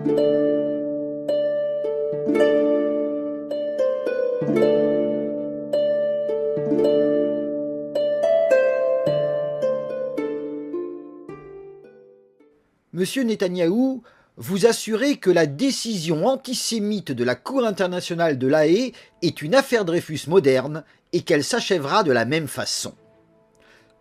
Monsieur Netanyahou, vous assurez que la décision antisémite de la Cour internationale de La Haye est une affaire Dreyfus moderne et qu'elle s'achèvera de la même façon.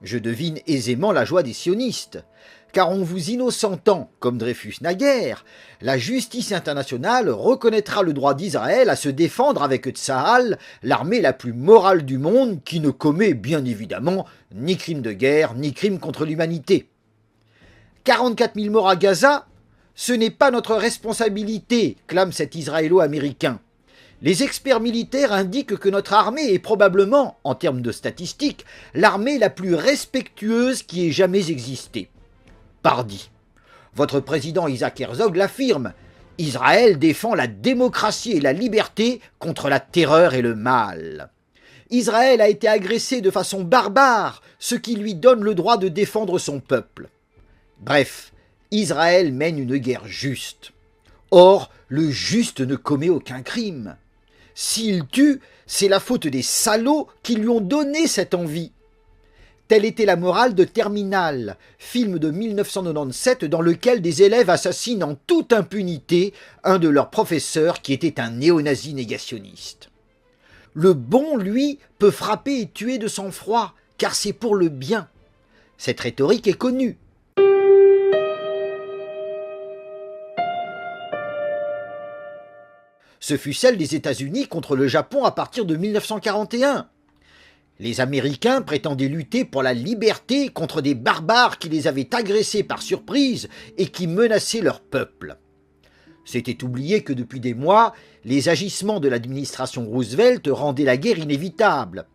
Je devine aisément la joie des sionistes, car en vous innocentant, comme Dreyfus naguère, la justice internationale reconnaîtra le droit d'Israël à se défendre avec Tsahal, l'armée la plus morale du monde qui ne commet bien évidemment ni crime de guerre ni crime contre l'humanité. 44 000 morts à Gaza, ce n'est pas notre responsabilité, clame cet Israélo-américain. Les experts militaires indiquent que notre armée est probablement, en termes de statistiques, l'armée la plus respectueuse qui ait jamais existé. Pardi. Votre président Isaac Herzog l'affirme. Israël défend la démocratie et la liberté contre la terreur et le mal. Israël a été agressé de façon barbare, ce qui lui donne le droit de défendre son peuple. Bref, Israël mène une guerre juste. Or, le juste ne commet aucun crime. S'il tue, c'est la faute des salauds qui lui ont donné cette envie. Telle était la morale de Terminal, film de 1997 dans lequel des élèves assassinent en toute impunité un de leurs professeurs qui était un néo-nazi négationniste. Le bon, lui, peut frapper et tuer de sang-froid, car c'est pour le bien. Cette rhétorique est connue. Ce fut celle des États-Unis contre le Japon à partir de 1941. Les Américains prétendaient lutter pour la liberté contre des barbares qui les avaient agressés par surprise et qui menaçaient leur peuple. C'était oublier que depuis des mois, les agissements de l'administration Roosevelt rendaient la guerre inévitable.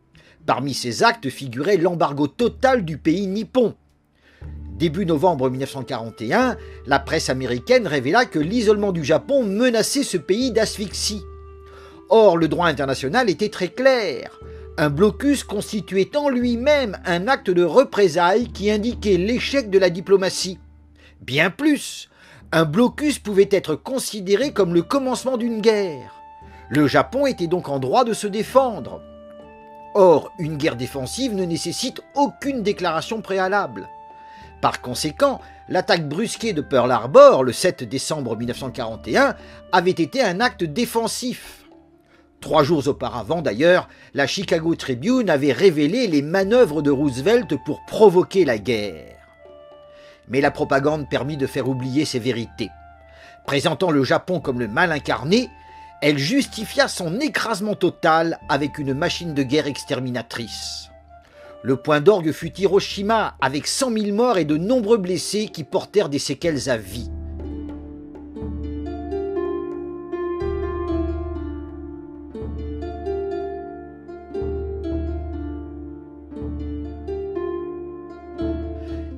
Parmi ces actes figurait l'embargo total du pays nippon. Début novembre 1941, la presse américaine révéla que l'isolement du Japon menaçait ce pays d'asphyxie. Or, le droit international était très clair. Un blocus constituait en lui-même un acte de représailles qui indiquait l'échec de la diplomatie. Bien plus, un blocus pouvait être considéré comme le commencement d'une guerre. Le Japon était donc en droit de se défendre. Or, une guerre défensive ne nécessite aucune déclaration préalable. Par conséquent, l'attaque brusquée de Pearl Harbor le 7 décembre 1941 avait été un acte défensif. 3 jours auparavant d'ailleurs, la Chicago Tribune avait révélé les manœuvres de Roosevelt pour provoquer la guerre. Mais la propagande permit de faire oublier ces vérités. Présentant le Japon comme le mal incarné, elle justifia son écrasement total avec une machine de guerre exterminatrice. Le point d'orgue fut Hiroshima, avec 100 000 morts et de nombreux blessés qui portèrent des séquelles à vie.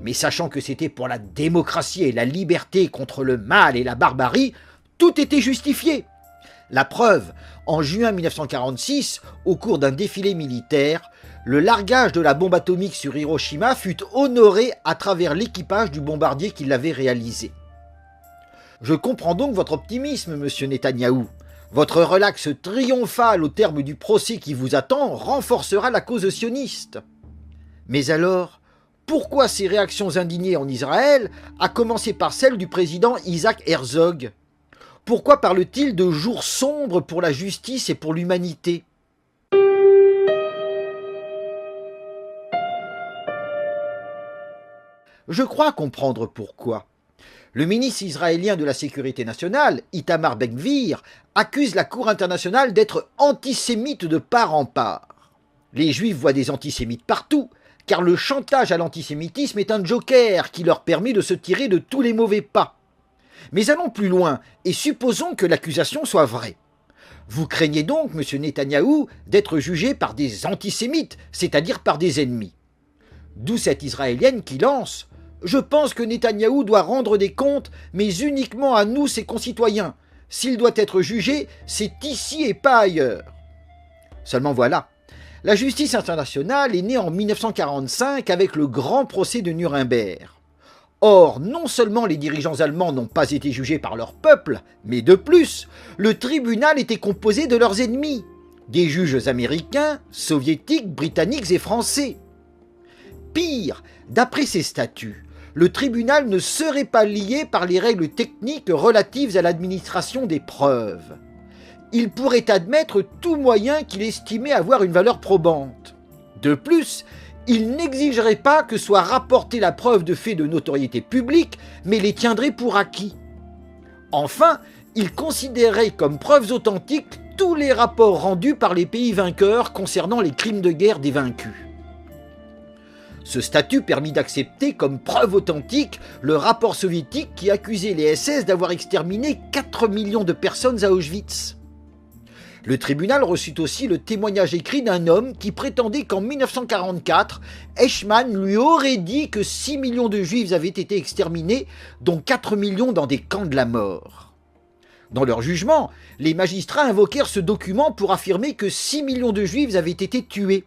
Mais sachant que c'était pour la démocratie et la liberté contre le mal et la barbarie, tout était justifié. La preuve, en juin 1946, au cours d'un défilé militaire, le largage de la bombe atomique sur Hiroshima fut honoré à travers l'équipage du bombardier qui l'avait réalisé. Je comprends donc votre optimisme, monsieur Netanyahou. Votre relax triomphal au terme du procès qui vous attend renforcera la cause sioniste. Mais alors, pourquoi ces réactions indignées en Israël, à commencer par celle du président Isaac Herzog ? Pourquoi parle-t-il de jours sombres pour la justice et pour l'humanité ? Je crois comprendre pourquoi. Le ministre israélien de la Sécurité nationale, Itamar Ben-Gvir, accuse la Cour internationale d'être antisémite de part en part. Les Juifs voient des antisémites partout, car le chantage à l'antisémitisme est un joker qui leur permet de se tirer de tous les mauvais pas. Mais allons plus loin et supposons que l'accusation soit vraie. Vous craignez donc, monsieur Netanyahou, d'être jugé par des antisémites, c'est-à-dire par des ennemis. D'où cette Israélienne qui lance « Je pense que Netanyahou doit rendre des comptes, mais uniquement à nous, ses concitoyens. S'il doit être jugé, c'est ici et pas ailleurs. » Seulement voilà, la justice internationale est née en 1945 avec le grand procès de Nuremberg. Or, non seulement les dirigeants allemands n'ont pas été jugés par leur peuple, mais de plus, le tribunal était composé de leurs ennemis, des juges américains, soviétiques, britanniques et français. Pire, d'après ces statuts, le tribunal ne serait pas lié par les règles techniques relatives à l'administration des preuves. Il pourrait admettre tout moyen qu'il estimait avoir une valeur probante. De plus, il n'exigerait pas que soit rapportée la preuve de faits de notoriété publique, mais les tiendrait pour acquis. Enfin, il considérait comme preuves authentiques tous les rapports rendus par les pays vainqueurs concernant les crimes de guerre des vaincus. Ce statut permit d'accepter comme preuve authentique le rapport soviétique qui accusait les SS d'avoir exterminé 4 millions de personnes à Auschwitz. Le tribunal reçut aussi le témoignage écrit d'un homme qui prétendait qu'en 1944, Eichmann lui aurait dit que 6 millions de juifs avaient été exterminés, dont 4 millions dans des camps de la mort. Dans leur jugement, les magistrats invoquèrent ce document pour affirmer que 6 millions de juifs avaient été tués.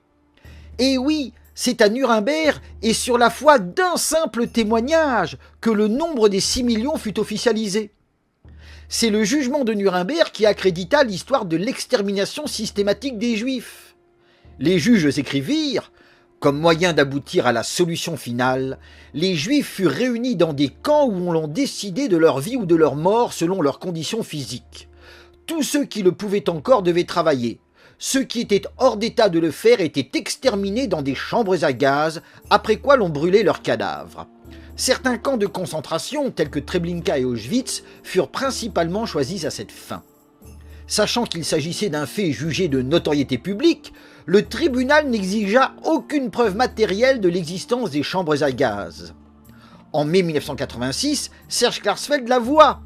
Et oui, c'est à Nuremberg et sur la foi d'un simple témoignage que le nombre des 6 millions fut officialisé. C'est le jugement de Nuremberg qui accrédita l'histoire de l'extermination systématique des Juifs. Les juges écrivirent « Comme moyen d'aboutir à la solution finale, les Juifs furent réunis dans des camps où on l'on décidait de leur vie ou de leur mort selon leurs conditions physiques. Tous ceux qui le pouvaient encore devaient travailler. Ceux qui étaient hors d'état de le faire étaient exterminés dans des chambres à gaz, après quoi l'on brûlait leurs cadavres. Certains camps de concentration, tels que Treblinka et Auschwitz, furent principalement choisis à cette fin. Sachant qu'il s'agissait d'un fait jugé de notoriété publique, le tribunal n'exigea aucune preuve matérielle de l'existence des chambres à gaz. En mai 1986, Serge Klarsfeld l'avoua.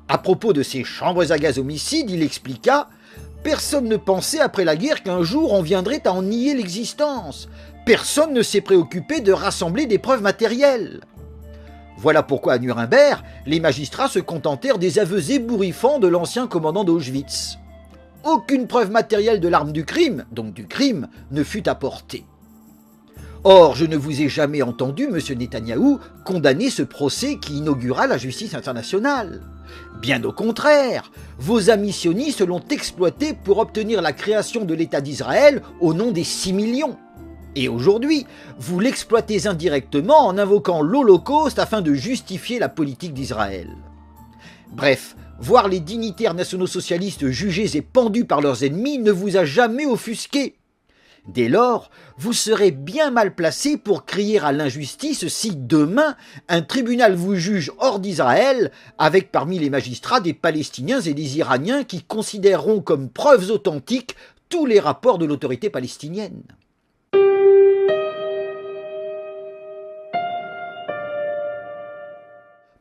À propos de ces chambres à gaz homicides, il expliqua « Personne ne pensait après la guerre qu'un jour on viendrait à en nier l'existence. Personne ne s'est préoccupé de rassembler des preuves matérielles. » Voilà pourquoi à Nuremberg, les magistrats se contentèrent des aveux ébouriffants de l'ancien commandant d'Auschwitz. Aucune preuve matérielle de l'arme du crime, donc du crime, ne fut apportée. Or, je ne vous ai jamais entendu, M. Netanyahou, condamner ce procès qui inaugura la justice internationale. Bien au contraire, vos amis sionistes l'ont exploité pour obtenir la création de l'État d'Israël au nom des 6 millions. Et aujourd'hui, vous l'exploitez indirectement en invoquant l'Holocauste afin de justifier la politique d'Israël. Bref, voir les dignitaires nationaux-socialistes jugés et pendus par leurs ennemis ne vous a jamais offusqué. Dès lors, vous serez bien mal placé pour crier à l'injustice si demain, un tribunal vous juge hors d'Israël, avec parmi les magistrats des Palestiniens et des Iraniens qui considéreront comme preuves authentiques tous les rapports de l'autorité palestinienne.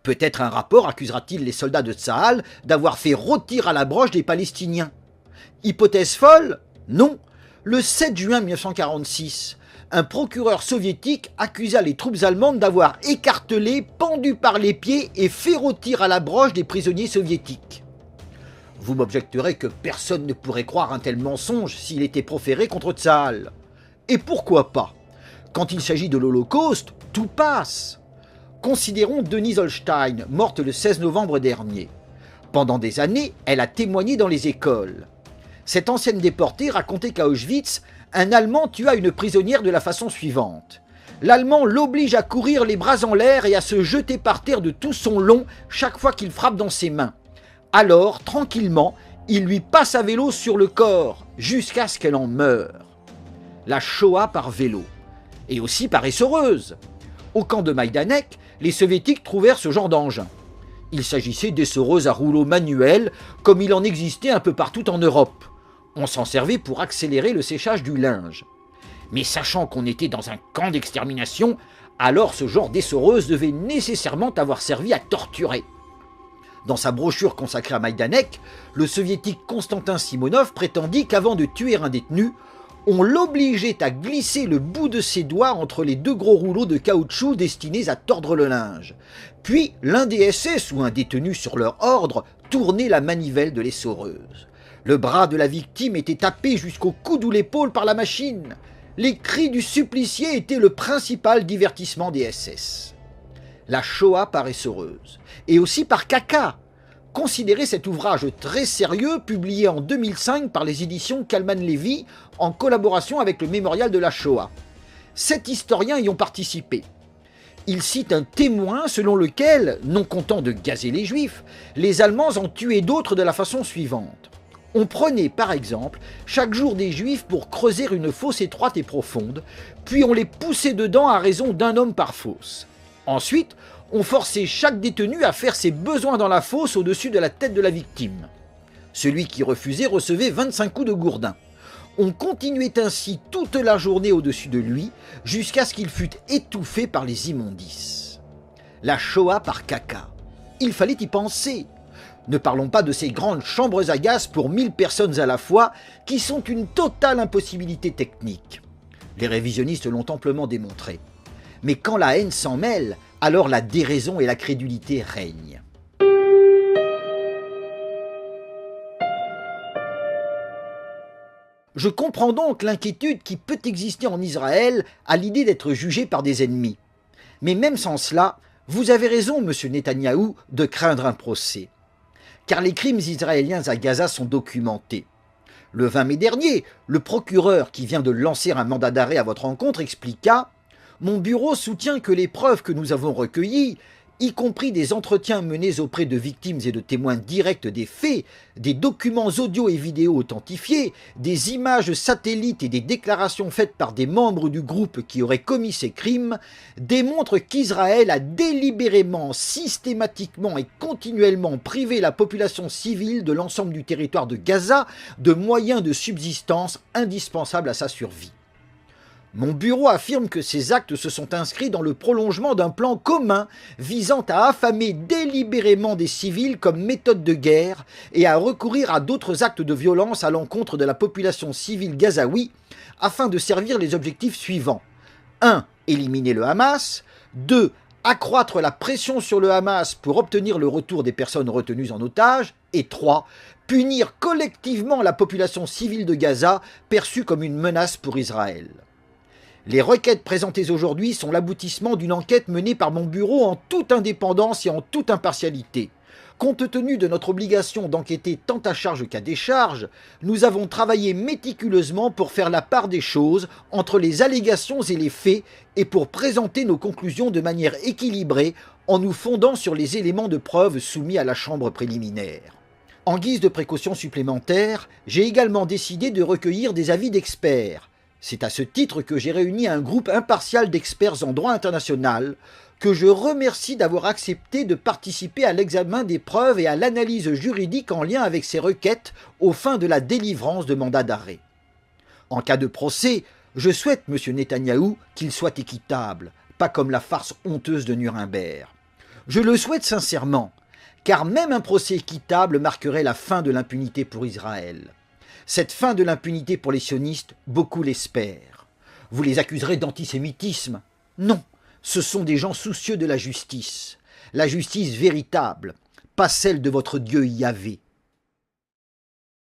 Peut-être un rapport accusera-t-il les soldats de Tsahal d'avoir fait rôtir à la broche des Palestiniens. Hypothèse folle? Non. Le 7 juin 1946, un procureur soviétique accusa les troupes allemandes d'avoir écartelé, pendu par les pieds et fait rôtir à la broche des prisonniers soviétiques. Vous m'objecterez que personne ne pourrait croire un tel mensonge s'il était proféré contre Tsahal. Et pourquoi pas? Quand il s'agit de l'Holocauste, tout passe. Considérons Denise Holstein, morte le 16 novembre dernier. Pendant des années, elle a témoigné dans les écoles. Cette ancienne déportée racontait qu'à Auschwitz, un Allemand tua une prisonnière de la façon suivante. L'Allemand l'oblige à courir les bras en l'air et à se jeter par terre de tout son long chaque fois qu'il frappe dans ses mains. Alors, tranquillement, il lui passe à vélo sur le corps, jusqu'à ce qu'elle en meure. La Shoah par vélo. Et aussi par essoreuse. Au camp de Majdanek, les soviétiques trouvèrent ce genre d'engin. Il s'agissait d'essoreuses à rouleau manuel, comme il en existait un peu partout en Europe. On s'en servait pour accélérer le séchage du linge. Mais sachant qu'on était dans un camp d'extermination, alors ce genre d'essoreuse devait nécessairement avoir servi à torturer. Dans sa brochure consacrée à Majdanek, le soviétique Konstantin Simonov prétendit qu'avant de tuer un détenu, on l'obligeait à glisser le bout de ses doigts entre les deux gros rouleaux de caoutchouc destinés à tordre le linge. Puis l'un des SS ou un détenu sur leur ordre tournait la manivelle de l'essoreuse. Le bras de la victime était tapé jusqu'au coude ou l'épaule par la machine. Les cris du supplicié étaient le principal divertissement des SS. La Shoah paressereuse, et aussi par Caca. Considérez cet ouvrage très sérieux publié en 2005 par les éditions Kalman Levy en collaboration avec le Mémorial de la Shoah. 7 historiens y ont participé. Il cite un témoin selon lequel, non content de gazer les Juifs, les Allemands en tuaient d'autres de la façon suivante. On prenait par exemple chaque jour des Juifs pour creuser une fosse étroite et profonde, puis on les poussait dedans à raison d'un homme par fosse. Ensuite, on forçait chaque détenu à faire ses besoins dans la fosse au-dessus de la tête de la victime. Celui qui refusait recevait 25 coups de gourdin. On continuait ainsi toute la journée au-dessus de lui, jusqu'à ce qu'il fût étouffé par les immondices. La Shoah par Caca. Il fallait y penser. Ne parlons pas de ces grandes chambres à gaz pour 1000 personnes à la fois, qui sont une totale impossibilité technique. Les révisionnistes l'ont amplement démontré. Mais quand la haine s'en mêle, alors la déraison et la crédulité règnent. Je comprends donc l'inquiétude qui peut exister en Israël à l'idée d'être jugé par des ennemis. Mais même sans cela, vous avez raison, monsieur Netanyahou, de craindre un procès. Car les crimes israéliens à Gaza sont documentés. Le 20 mai dernier, le procureur qui vient de lancer un mandat d'arrêt à votre encontre expliqua « Mon bureau soutient que les preuves que nous avons recueillies, y compris des entretiens menés auprès de victimes et de témoins directs des faits, des documents audio et vidéo authentifiés, des images satellites et des déclarations faites par des membres du groupe qui auraient commis ces crimes, démontrent qu'Israël a délibérément, systématiquement et continuellement privé la population civile de l'ensemble du territoire de Gaza de moyens de subsistance indispensables à sa survie. Mon bureau affirme que ces actes se sont inscrits dans le prolongement d'un plan commun visant à affamer délibérément des civils comme méthode de guerre et à recourir à d'autres actes de violence à l'encontre de la population civile gazaoui afin de servir les objectifs suivants. 1. Éliminer le Hamas. 2. Accroître la pression sur le Hamas pour obtenir le retour des personnes retenues en otage. Et 3. Punir collectivement la population civile de Gaza perçue comme une menace pour Israël. Les requêtes présentées aujourd'hui sont l'aboutissement d'une enquête menée par mon bureau en toute indépendance et en toute impartialité. Compte tenu de notre obligation d'enquêter tant à charge qu'à décharge, nous avons travaillé méticuleusement pour faire la part des choses entre les allégations et les faits et pour présenter nos conclusions de manière équilibrée en nous fondant sur les éléments de preuve soumis à la chambre préliminaire. En guise de précaution supplémentaire, j'ai également décidé de recueillir des avis d'experts. C'est à ce titre que j'ai réuni un groupe impartial d'experts en droit international, que je remercie d'avoir accepté de participer à l'examen des preuves et à l'analyse juridique en lien avec ces requêtes aux fins de la délivrance de mandats d'arrêt. En cas de procès, je souhaite, M. Netanyahou, qu'il soit équitable, pas comme la farce honteuse de Nuremberg. Je le souhaite sincèrement, car même un procès équitable marquerait la fin de l'impunité pour Israël. Cette fin de l'impunité pour les sionistes, beaucoup l'espèrent. Vous les accuserez d'antisémitisme? Non, ce sont des gens soucieux de la justice véritable, pas celle de votre Dieu Yahvé.